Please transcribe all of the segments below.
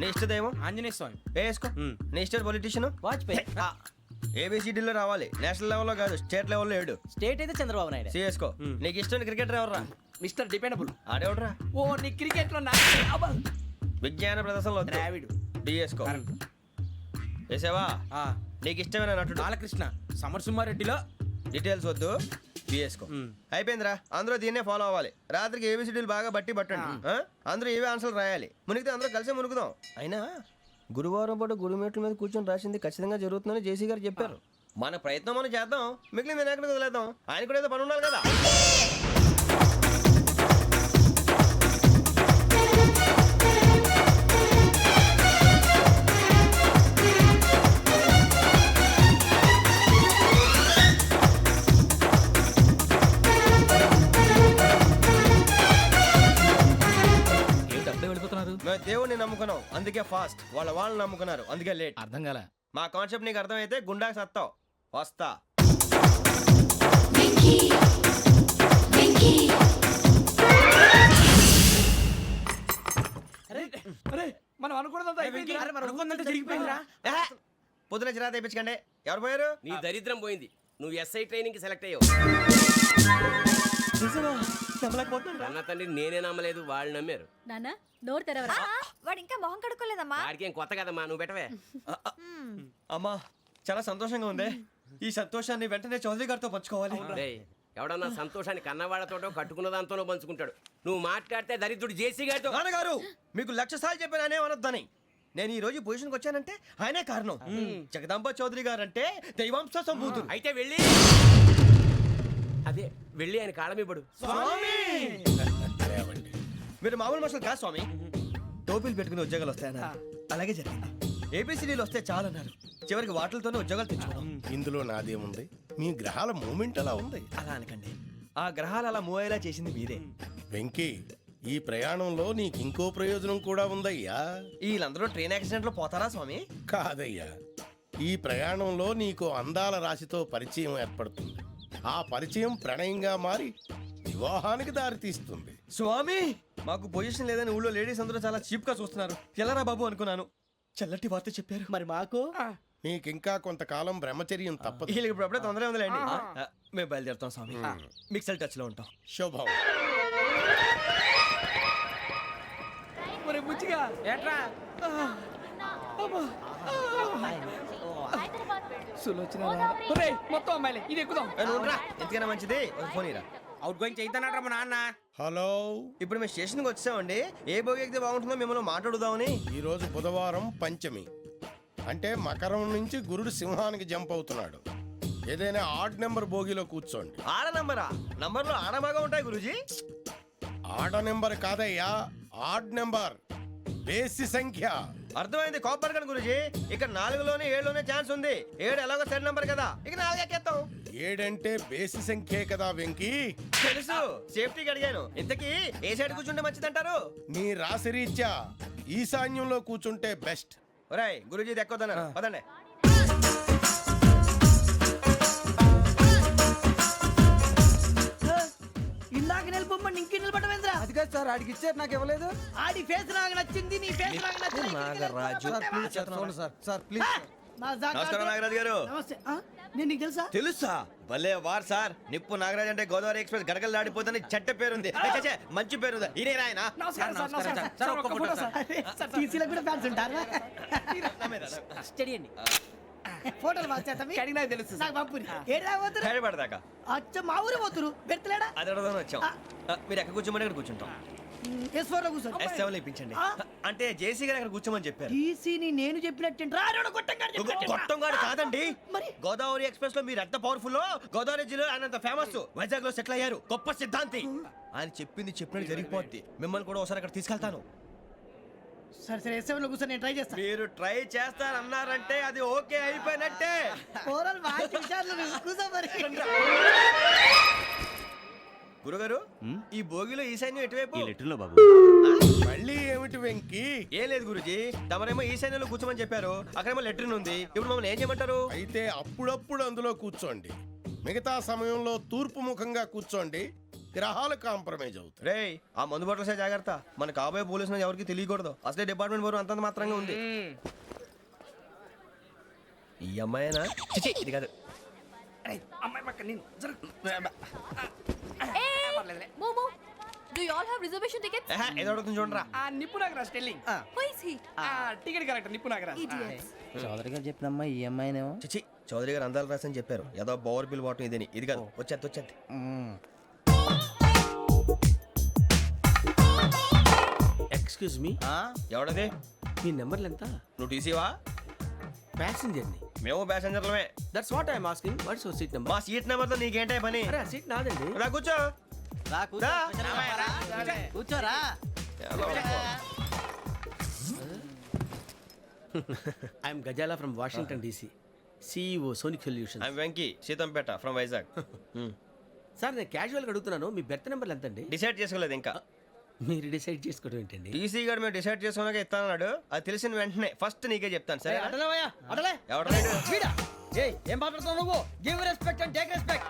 నీ ఇష్టదేమో ఆంజనేయ స్వామి. వేసుకో. నీ ఇష్ట పొలిటీషియన్ వాజ్పేయి. ఏబిసిడీలో రావాలి, నేషనల్ లెవెల్లో కాదు, స్టేట్ లెవెల్లో 7. స్టేట్ అయితే చంద్రబాబు నాయుడు. సిఎస్కో. నీకు ఇష్టం క్రికెటర్ ఎవర్రా? Mister dependable. ఆడేవడరా? ఓ నీ క్రికెట్ లో విజ్ఞాన ప్రదర్శనలో ద్రావిడు. డిఎస్కో. వేసావా? నీకు ఇష్టమైన నటుడు బాలకృష్ణ. సమర్ సుమారెడ్డిలో డీటెయిల్స్ వద్దు, బిఎస్కో. అయిపోయిందిరా, అందరూ దీన్నే ఫాలో అవ్వాలి. రాత్రికి ఏబిసిడీలు బాగా బట్టి పట్టండి. అందరూ ఏవే ఆన్సర్లు రాయాలి. మునిగితే అందరూ కలిసి మునుగుదాం. అయినా గురువారం పాటు గురుమేట్ల మీద కూర్చొని రాసింది ఖచ్చితంగా జరుగుతుందని జేసీ గారు చెప్పారు. మన ప్రయత్నం మనం చేద్దాం, మిగిలింది నేను ఎక్కడికి వదిలేద్దాం. ఆయన కూడా ఏదో పని ఉండాలి కదా. మేము దేవుడిని నమ్ముకున్నాం, అందుకే ఫాస్ట్. వాళ్ళని నమ్ముకున్నారు, అందుకే లేట్. అర్థం కాల. మా కాన్సెప్ట్ నీకు అర్థమైతే గుండా సత్తావు. వస్తా. మనం అనుకున్నదంతా జరిగిపోయిందిరా. పొద్దున చిరా తెప్పించకండి. ఎవరు పోయారు? నీ దరిద్రం పోయింది. నువ్వు ఎస్ఐ ట్రైనింగ్ కి సెలెక్ట్ అయ్యావు. అన్న తండ్రి నేనే నమ్మలేదు, వాళ్ళు నమ్మారు. నాన్న నోరు తెరవరా. వాడు ఇంకా మొహం కడుక్కోలేదమ్మా. వాడికి ఏం కొత్త కదమ్మా, నువ్వు పెట్టవే. అమ్మా చాలా సంతోషంగా ఉంది. ఈ సంతోషాన్ని వెంటనే చౌదరి గారితో పంచుకోవాలి. డేయ్, ఎవడన్నా సంతోషాన్ని కన్నవాళ్లతోటో కట్టుకున్న దాంతోనో పంచుకుంటాడు. నువ్వు మాట్లాడితే దరిద్రుడు జేసీ గారితో. నాన్నగారు మీకు 1,00,000 సార్లు చెప్పానే అనొద్దని. నేను ఈ రోజు పొజిషన్కి వచ్చానంటే ఆయనే కారణం. జగదాంబ చౌదరి గారు అంటే దైవాంశ సంభూతుడు. అయితే వెళ్ళి అదే వెళ్ళి ఆయన కాళ్ళమివ్వడు. మీరు మామూలు మనుషులు కాదు స్వామి. టోపీలు పెట్టుకుని ఉద్యోగాలు వస్తాయన్నారు, అలాగే జరిగింది. ఏబిసిడీలు వస్తే చాలన్నారు, చివరికి వాటిలతోనే ఉద్యోగాలు తెచ్చుకున్నాం. ఇందులో నాదేముంది? మీ గ్రహాల మూమెంట్ అలా ఉంది. అలా అనకండి, ఆ గ్రహాలు అలా మూవ్ అయ్యేలా చేసింది మీరే. వెంకీ, ఈ ప్రయాణంలో నీకు ఇంకో ప్రయోజనం కూడా ఉందయ్యా. వీళ్ళందరూ ట్రైన్ యాక్సిడెంట్ లో పోతారా స్వామి? కాదయ్యా, ఈ ప్రయాణంలో నీకు అందాల రాశితో పరిచయం ఏర్పడుతుంది. ఆ పరిచయం ప్రణయంగా మారి వివాహానికి దారితీస్తుంది. స్వామి మాకు పొజిషన్ లేదని ఊళ్ళో లేడీస్ అందరూ చాలా చీప్ గా చూస్తున్నారు. ఎలారా బాబు అనుకున్నాను, చల్లటి వార్త చెప్పారు. మరి మాకు నీకింకా కొంతకాలం బ్రహ్మచర్యం తప్పదు. వీళ్ళకి ఇప్పుడు అప్పుడే తొందరగా ఉందిలేండి. మేము బయలుదేరుతాం స్వామి, మిక్సెల్ టచ్ లో ఉంటాం. శుభం. బుచ్చిగా ఏట్రా మొత్తం అమ్మాయిలే, ఇది ఎక్కుదాం. ఎందుకైనా మంచిది ఫోన్ ఇరా. అవుట్ గోయింగ్ చేద్దానట్రా మా నాన్న. హలో, ఇప్పుడు మేము స్టేషన్కి వచ్చామండి. ఏ బోగి ఎక్కితే బాగుంటుందో మిమ్మల్ని మాట్లాడుదామని. ఈరోజు బుధవారం పంచమి, అంటే మకరం నుంచి గురుడు సింహానికి జంప్ అవుతున్నాడు. ఏదైనా ఆడ్ నెంబర్ బోగిలో కూర్చోండి. ఆడ నంబరా? నంబర్లో ఆడ బాగా ఉంటాయి గురూజీ. ఆడ నెంబర్ కాదయ్యా, ఆడ్ నెంబర్, బేసి సంఖ్య. అర్థమైంది, కాపర్ కన్ గురూజీ. ఇక్కడ 4లోనే 7లోనే ఛాన్స్ ఉంది. 7 ఎలాగో సెడ్ నంబర్ కదా, ఇక 4 ఎక్కేస్తాం. 7 అంటే బేసి సంఖ్యే కదా వెంకీ. తెలుసు, సేఫ్టీకి అడిగాను. ఇంతకీ ఏ సైడ్ కూర్చుంటే మంచిదంటారు? నీ రాశి రీత్యా ఈశాన్యంలో కూర్చుంటే బెస్ట్. ఒరేయ్ గురూజీ దెక్కొద్దన్నారు, పదండి. ఇందాక నిలబొమ్మని ఇంకే నిలబడమేంద్రా? అది కాదు సార్, ఆడికి ఇచ్చారు, నాకు ఇవ్వలేదు. ఆడి ఫేస్ నాకు నచ్చింది, నీ ఫేస్ నాకు నచ్చింది. Nagaraju sir please. నమస్కారం నాగరాజు గారు. నమస్తే. నేను నీకు తెలుసా? తెలుసా? భలే వార్ సార్. నిప్పు నాగరాజ్ అంటే గోదావరి ఎక్స్ప్రెస్ గడగలు దాడిపోతుంది చెట్ట పేరుంది. మంచి పేరుంది. ఇదే ఆయన. టీసీలో కూడా ఫ్యాన్స్ ఉంటారు. స్టడీ అండి. ఫోటోలు అడిగినా తెలుసు. నాకు పంపుని. ఏడా పోతురు? హైదరాబాద్ అచ్చ మా ఊరు పోతురు. పెడతలేడా? అది అడగదామని వచ్చాం. మీరు ఎక్కడ కూర్చోమని అక్కడ కూర్చుంటాం. S4 లో కూర్చోండి. S7 ఇప్పించండి. అంటే జేసీ గారు అక్కడ కూర్చోమని చెప్పారు. టీసీని నేను చెప్పినట్టు గొట్టంగాడు కాదండి. మరి గోదావరి ఎక్స్ప్రెస్ లో మీరు ఎంత పవర్ఫుల్, గోదావరి జిల్లా ఆయన ఫేమస్. వైజాగ్ లో సెటిల్ అయ్యారు, గొప్ప సిద్ధాంతి. ఆయన చెప్పింది చెప్పినట్టు జరిగిపోద్ది. మిమ్మల్ని కూడా ఒకసారి అక్కడ తీసుకెళ్తాను. సరే సరే, S7 లో కూర్చొని నేను ట్రై చేస్తాను. మీరు ట్రై చేస్తారన్నారంటే అది ఓకే అయిపోయినట్టే. ఓవరాల్ బాగా చూశారు. కూర్చో మరి. గురుగారు, ఈ భోగిలో ఈశాన్యం ఎటువైపు? మళ్ళీ ఏమిటి వెంకీ? ఏం లేదు గురుజీ, తమరేమో ఈశాన్యంలో కూర్చోమని చెప్పారు. అక్కడేమో లెట్రిన్ ఉంది. ఇప్పుడు మమ్మల్ని ఏం చేయమంటారు? అయితే అప్పుడప్పుడు అందులో కూర్చోండి. మిగతా సమయంలో తూర్పు ముఖంగా కూర్చోండి. గ్రహాలు కాంప్రమైజ్ అవుతాయి. రే ఆ మందు బట్టలసే జాగ్రత్త. మన కాబోయే పోలీసులు ఎవరికి తెలియకూడదు. అసలే డిపార్ట్మెంట్ బోరు అంతంత మాత్రంగా ఉంది. ఈ అమ్మాయినా చిచి, ఇది కాదు. అమ్మాయి పక్క నేను మోమో do you all have reservation tickets? ఏహే, ఏదో అడుగుతుంది చూడరా. ఆ నిప్పు Nagaraj telling who is he? Ticket correct నిప్పు నాగరాజ్ ఇడియట్స్. చౌదరి గారు చెప్పినమ్మా ఈ అమ్మాయినేమో చిచి, చౌదరి గారు అందాలు రాసని చెప్పారు. ఏదో బోర్ బిల్ బాటం ఇదని. ఇది కాదు, వచ్చేది. Excuse me, ఎవడది? మీ నెంబర్లు ఎంత? నువ్వు టీసీవా? ప్యాసింజర్ ని. మేము ప్యాసెంజర్లమే. That's what I'm asking. What's your seat number? మా సీట్ నెంబర్తో నీకేంటే పని? అరే ఆ సీట్ నాదండి. రా కూర్చో. రా. కూర్చోరా I'm Gazala from Washington DC, CEO Sonic solution. I'm Venky, Seethampeta from Vizag. Sir నేను క్యాజువల్గా అడుగుతున్నాను, మీ బెర్త్ నెంబర్లు ఎంత అండి? డిసైడ్ చేసుకోలేదు ఇంకా. మీరు డిసైడ్ చేసుకోవడం ఏంటండి? టీసీ గారు మేము డిసైడ్ చేసుకున్నాక ఇస్తానన్నాడు. అది తెలిసిన వెంటనే ఫస్ట్ నీకే చెప్తాను. సరే అడలే ఎవడ ఏం మాట్లాడుతున్నావు నువ్వు? Give respect and take respect.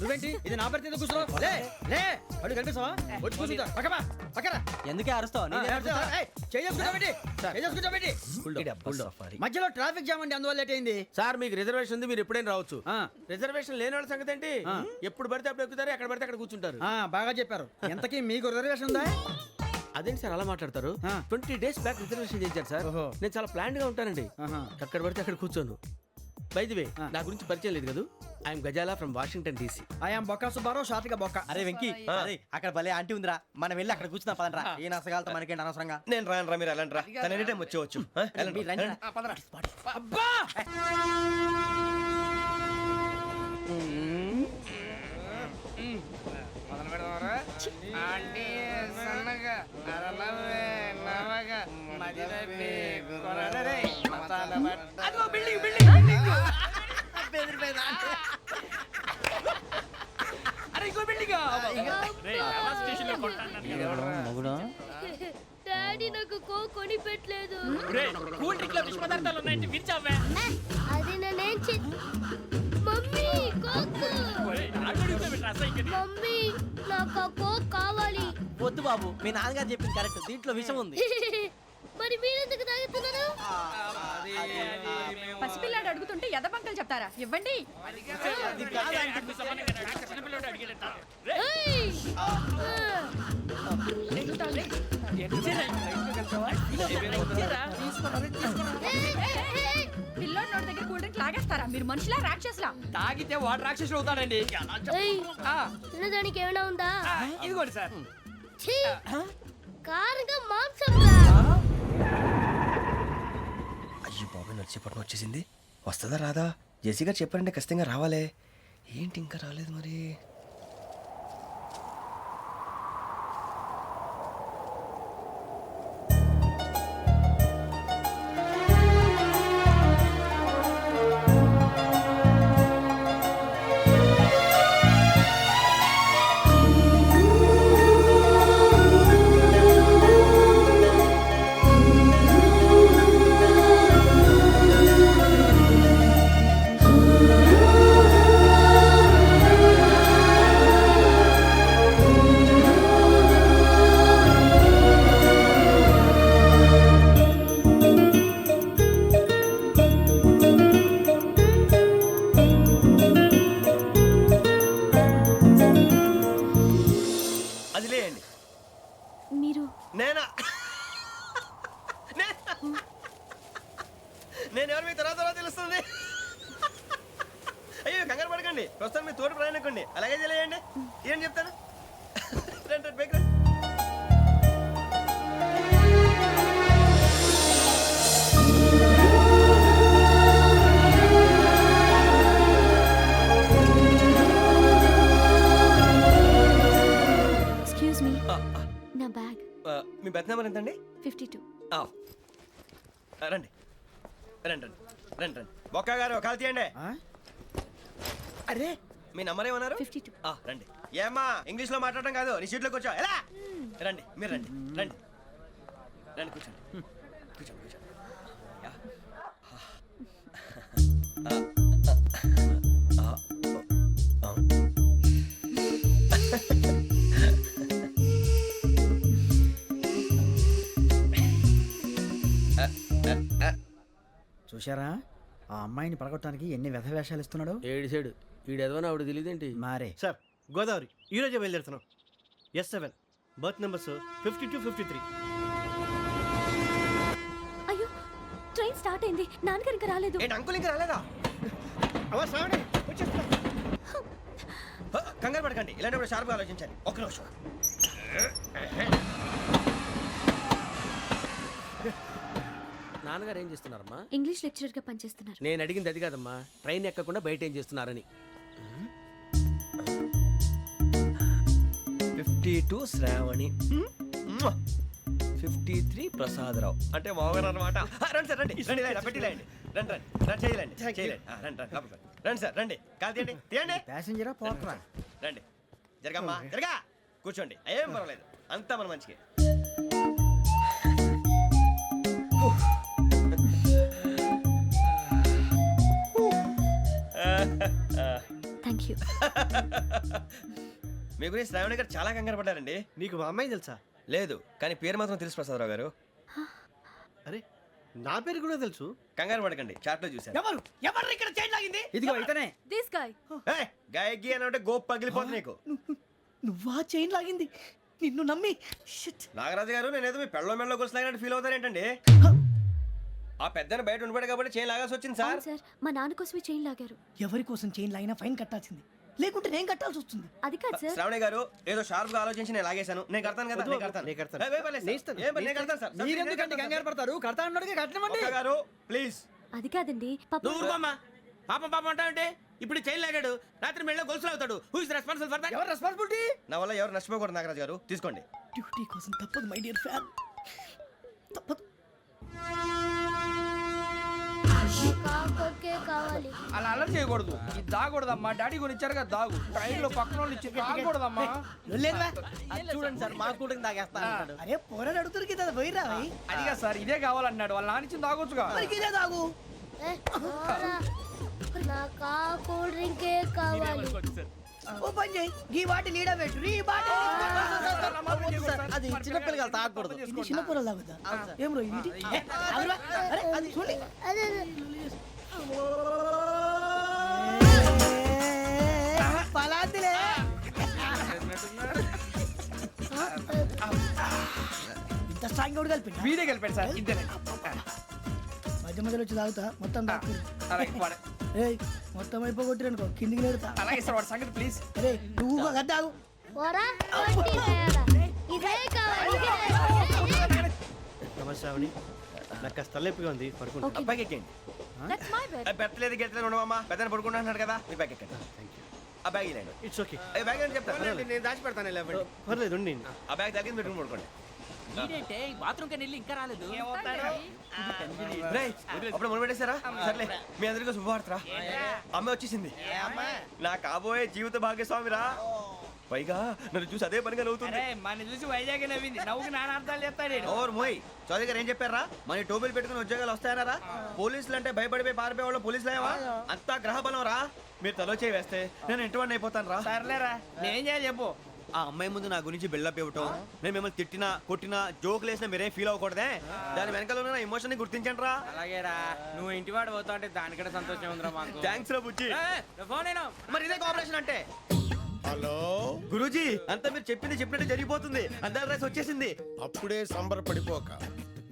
నువ్వేంటి ఇది నా పరిస్థితి కూర్చున్నావు? లే లే అడుగు కనిపిస్తావా? వచ్చి కూర్చుంటా పక్కన. ఎందుకే అరుస్తావు? మధ్యలో ట్రాఫిక్ జామ్ అండి, అందువల్ల లేట్ అయింది. సార్ మీకు రిజర్వేషన్ ఉంది, మీరు ఎప్పుడైనా రావచ్చు. రిజర్వేషన్ లేని వాళ్ళ సంగతి ఏంటి? ఎప్పుడు పడితే అప్పుడు ఎక్కుతారు, ఎక్కడ పడితే అక్కడ కూర్చుంటారు. బాగా చెప్పారు. ఎంతకీ మీకు రిజర్వేషన్ ఉందా? అదేంటి సార్ అలా మాట్లాడతారు? 20 days బ్యాక్ రిజర్వేషన్ చేశారు సార్. ఓహో. నేను చాలా ప్లాన్డ్ గా ఉంటానండి. అక్కడ పడితే అక్కడ కూర్చోను. బై ది వే, నా గురించి పరిచయం లేదు కదా. I'm Gazala from Washington DC. I'm Bokka Subbarao, షార్ట్గా బొక్క. అరే వెంకీ, అరే అక్కడ భలే ఆంటీ ఉందిరా, మనం వెళ్ళి అక్కడ కూర్చున్నా పదండ్రా. ఏ నసగాలతో మనకేంటి అనవసరంగా. నేను రాను రా, మీరు వెళ్ళండి రా. తన ఎనీ టైం వచ్చేవచ్చు. మీరు రండి రా. అబ్బా డాడీ నాకు కోక్ కొని పెట్టలేదు. కూల్ డ్రింక్ లో విష పదార్థాలు ఉన్నాయండి, విరిచావే. అది నేనేం మమ్మీ కోక్. మమ్మీ నాకు ఆ కోక్ కావాలి. వద్దు బాబు, మీ నాన్నగారు చెప్పింది కరెక్ట్, దీంట్లో విషయం ఉంది. మరి మీరెందుకు తాగుతున్నారు? పసిపిల్లాడు అడుగుతుంటే ఎదబంకలు చెప్తారా? ఇవ్వండి. ఏయ్! పిల్లోడి నోటి దగ్గర కూల్ డ్రింక్ లాగేస్తారా? మీరు మనుషులా రాక్షసులా? తాగితే వాడు రాక్షసుడు అవుతాడండి. ఏయ్! తినడానికి ఏమైనా ఉందా? ఇదిగోండి సార్. ఛీ! కారంగా మాంసం రా. అయ్యో బాబాయ్, నడిచిపట్నం వచ్చేసింది. వస్తుందా రాదా? జేసీ గారు చెప్పారంటే ఖచ్చితంగా రావాలే. ఏంటి ఇంకా రాలేదు మరి? అది లేయండి. మీరు నేనా? నేను ఎవరు మీ తర్వాత తెలుస్తుంది. అయ్యో కంగారు పడకండి, ప్రస్తుతం మీ తోటి ప్రయాణకండి. అలాగే తెలియండి. ఏం చెప్తాను. రండి రండి, బైక్ రండి. ఎక్స్క్యూజ్ మీ, నా బ్యాగ్. మీ బెత్ నెంబర్ ఎంతండి? 52. రండి రండి రండి రండి రండి. బొక్క గారు కాల్ తీయండి. అరే మీ నంబర్ ఏమన్నారు? 52. రండి. ఏమ్మా ఇంగ్లీష్ లో మాట్లాడడం కాదు, నీ సీట్లో కూర్చో. ఎలా రండి, మీరు రండి రండి రండి, కూర్చోండి కూర్చోండి కూర్చోండి. యా. చూశారా ఆ అమ్మాయిని పడగొట్టడానికి ఎన్ని వ్యధ వేషాలు ఇస్తున్నాడు. ఏడు సైడు ఈడు ఎదవని ఆవిడ తెలియదేంటి. మారే సార్ గోదావరి ఈరోజే బయలుదేరుతున్నాం. S7 berth numbers 52-53. అయ్యో ట్రైన్ స్టార్ట్ అయింది, నాన్నగారు ఇంకా రాలేదు. ఏంటి అంకుల్ ఇంకా రాలేదా? కంగారు పడకండి, ఇలాంటప్పుడు షార్ప్గా ఆలోచించాలి. ఒక్క నిమిషం. నాన్నగారు ఏం చేస్తున్నారమ్మా? ఇంగ్లీష్ లెక్చరర్ గా పనిచేస్తున్నారు. నేను అడిగింది అది కాదమ్మా, ట్రైన్ ఎక్కకుండా బయట ఏం చేస్తున్నారని. 52 శ్రావణి, 53 ప్రసాదరావు అంటే మామగారు అనమాట. రండి సార్ రండి, రండి ఇలా పెట్టి లేండి. రండి రండి రండి చేయలేండి చేయలేండి. రండి రండి లోపలికి రండి. రండి సార్ రండి, కాదు తీయండి తీయండి. ప్యాసింజరా పోట్రా. రండి జరగమ్మా జరగా, కూర్చోండి, ఏం పర్వాలేదు, అంతా మన మంచికి. Thank you. మీ గురించి శ్రావణి గారు చాలా కంగారు పడ్డారండి. నీకు మా అమ్మాయి తెలుసా? లేదు, కానీ పేరు మాత్రం తెలుసు ప్రసాదరావు గారు. అరే నా పేరు కూడా తెలుసు. కంగారు పడకండి, చాట్లో చూశాను. ఎవరు ఎవరు ఇక్కడ చైన్ లాగింది? ఇదిగో ఇతనే. This guy. గాయకి అని అంటే గోప్ పగిలిపోతుంది నీకు. నువ్వా చైన్ లాగింది? నిన్ను నమ్మి షిట్. నాగరాజు గారు, నేనేదో మీ పెళ్ళ మెళ్ళలో గురిసిలాగినట్టు ఫీల్ అవుతారేంటండి? ఆ పెద్దని బయట ఉండిపోయాడు కాబట్టి చైన్ లాగాల్సి వచ్చింది సార్. అవును సార్, మా నాన్న కోసమే చైన్ లాగారు. ఎవరి కోసం చైన్ లాగినా ఫైన్ కట్టాల్సింది, లేకుంటే నేను కట్టాల్సి వస్తుంది. అది కాదు సార్. శ్రావణి గారు ఏదో షార్ప్ గా ఆలోచించి నేను లాగేశాను. నేను కడతాను కదా, నేను కడతాను. నేను కడతాను. ఏ, పర్లేదు సార్. ఏం పర్లేదు, నేను కడతాను సార్. మీరెందుకంటే కంగారు పడతారు? కడతా అన్నాడుగా కట్టమండి. ఒక్క గారు ప్లీజ్. అది కాదండి పాప. నువ్వు ఊరుకోమ్మా. పాపం పాపం అంటావంటే ఇప్పుడు చైన్ లాగాడు, రాత్రి మెళ్ళో గొలుసులు అవుతాడు. Who is responsible for that? ఎవరు రెస్పాన్సిబిలిటీ? నా వల్ల ఎవరు నష్టపోకూడదు నాగరాజు గారు, తీసుకోండి. డ్యూటీ కోసం తప్పదు మై డియర్ ఫ్యాన్, తప్పదు. కాకొక్కే కావాలి. అలా అలర్ట్ చేయకూడదు. ఇది దాగకూడదమ్మా. డాడీ కొని ఇచ్చారు కదా దాగు. ట్రైన్ లో పక్కన వాళ్ళు ఇచ్చి దాగకూడదమ్మా. చూడండి సార్, మా కూడా తాగేస్తా అంటాడు. అరే పోరాడు అడుగుతారు కదా, పోయిరా భయ్. అదిగా సార్, ఇదే కావాలన్నాడు. వాళ్ళ నాన్న ఇచ్చింది తాగొచ్చుగా. మరికి ఇదే తాగు. ఏ, పోరా. నాకు ఆ కూల్ డ్రింకే కావాలి. ఓ పని చేయి, ఈ బాటిల్ ఈడ పెట్టు. ఈ బాటిల్ అది చిన్నపిల్లలు తాగకూడదు. ఇది చిన్న పొరలు తాగుతా. ఏం రో ఇది? అరే అది చూడండి. అదే అదే. పలాతిలే. ఇంత స్ట్రాంగ్ కూడా కలిపి వీడే గెలిపాడు సార్. ఇంతేనే. మధ్య మధ్యలో వచ్చి తాగుతా, మొత్తం తాగు. అలాగే వాడు. ఏయ్ మొత్తం అయిపోగొట్టిరనుకో కిందికి నేడుతా. అలాగే సార్, వాడు సంగతి ప్లీజ్. అరే నువ్వు గద్ద తాగు. పోరా, వడ్డీ తేడా. ఇదే కావాలి, ఇదే. నమస్తే శ్రావణి, నాకు కాస్త తలెప్పిగా ఉంది, పడుకుంటా. ఓకే, బ్యాగ్ ఎక్కండి. That's my bed. పెట్టలేదు గెట్టలేదు ఉండవమ్మా, పెద్దని పడుకుంటున్నాడు కదా, మీరు బ్యాగ్ ఎక్కండి. ఆ బ్యాగ్ ఇలాండి. It's okay. బ్యాగ్ అని చెప్తాను. నేను దాచి పెడతాను లేవండి. పర్లేదు ఉండి. ఆ బ్యాగ్ తగ్గింది పెట్టుకుని పడుకోండి. రేయ్, అప్పుడు మొదలు పెట్టేశారా? సర్లే, మీ అందరికీ శుభవార్తరా. అమ్మ వచ్చేసింది, నా కాబోయే జీవిత భాగ్యస్వామిరా. పైగా నన్ను చూసి అదే పనిగా నవ్వుతుంది. మన చూసి వైజాగ్ నవ్వింది. నవ్వుకి నాన్న అర్థాలు చెప్తాడు. ఓర్ మోయ్, చౌదరి గారు ఏం చెప్పారా? మన టోబీలు పెట్టుకుని ఉద్యోగాలు వస్తాయనరా? పోలీసులు అంటే భయపడిపోయి పారిపోయే వాళ్ళు పోలీసులు అయ్యావా? అంతా గ్రహ బలం రా. మీరు తలో చేయి వేస్తే నేను ఇంటివాడిని అయిపోతాను రా. సర్లేరా, నేనేం చేయాలి చెప్పు. ఆ అమ్మాయి ముందు నా గురించి బిల్డప్ ఇవ్వటం, నేను మిమ్మల్ని తిట్టినా కొట్టినా జోకులు వేసినా మీరేం ఫీల్ అవ్వకూడదే. దాని వెనకాల ఉన్న నా ఎమోషన్ ని గుర్తించండి రా. అలాగేరా, నువ్వు ఇంటి వాడు పోతా అంటే దానికంటే సంతోషం ఉందిరా మాకు. థ్యాంక్స్ రా బుజ్జి. ఫోన్ అయినా మరి ఇదే కోఆపరేషన్ అంటే. హలో గురూజీ, అంతా మీరు చెప్పింది చెప్పినట్టు జరిగిపోతుంది. అందాల రైస్ వచ్చేసింది. అప్పుడే సంబరపడిపోక.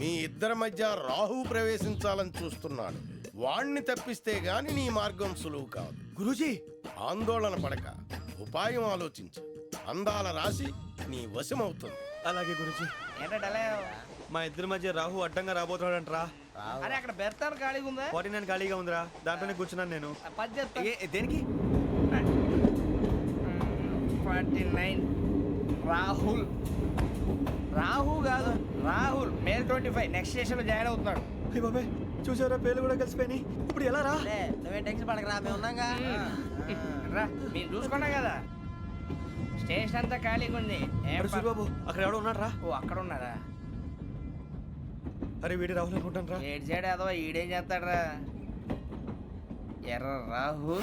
మీ ఇద్దరి మధ్య రాహు ప్రవేశించాలని చూస్తున్నాడు. వాణ్ణి తప్పిస్తే గాని నీ మార్గం సులువు కాదు. గురూజీ, ఆందోళన పడక, ఉపాయం ఆలోచించు. అందాల రాశి నీ వశమవుతుంది. అలాగే గురూజీ. ఏంటంటే మా ఇద్దరి మధ్య రాహు అడ్డంగా రాబోతున్నాడంట్రా. అరే అక్కడ బెర్తారు ఖాళీగా ఉందా? 49 ఖాళీగా ఉందిరా, దాంట్లోనే కూర్చున్నాను నేను. పది చెప్తా. దేనికి? 49 రాహుల్. రాహు కాదు, రాహుల్. మే 25 నెక్స్ట్ స్టేషన్ లో జాయిన్ అవుతున్నాడు. అయ్య బాబాయ్, చూసారా పేర్లు కూడా కలిసిపోయినాయి. ఇప్పుడు ఎలా రా? నువ్వేం టెన్షన్ పడకరా, మేము ఉన్నాగా. రా, మీరు చూసుకున్నా కదా స్టేషన్ అంతా ఖాళీగా ఉంది. ఏం అరే సూరిబాబు, అక్కడ ఎవడో ఉన్నాడు రా. ఓ అక్కడ ఉన్నారా? అరే వీడి రాహుల్ అనుకుంటాను రా. ఏడు సైడ్ అదో ఈడేం చేస్తాడరా? ఎర్ర రాహు.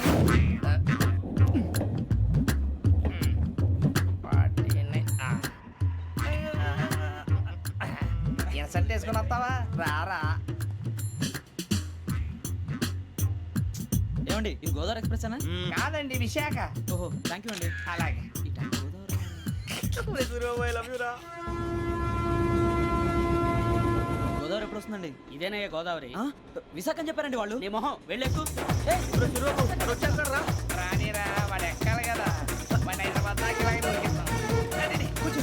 ఈయన సెట్ వేసుకుని వస్తావా? రారా. ఏమండి ఇది గోదావరి ఎక్స్ప్రెస్ అనా కాదండి విశాఖ. ఓహో థ్యాంక్ యూ అండి. అలాగే. గోదావరి ఎప్పుడు వస్తుందండి? ఇదేనయ్య గోదావరి. విశాఖ అని చెప్పారండి వాళ్ళు. నీ మొహం వెళ్ళెక్కు. రానిరా వాడు ఎక్కాలి కదా. వాడిని హైదరాబాద్ దాకా ఇలాగే దొరికిస్తాం. రండి, కూర్చో.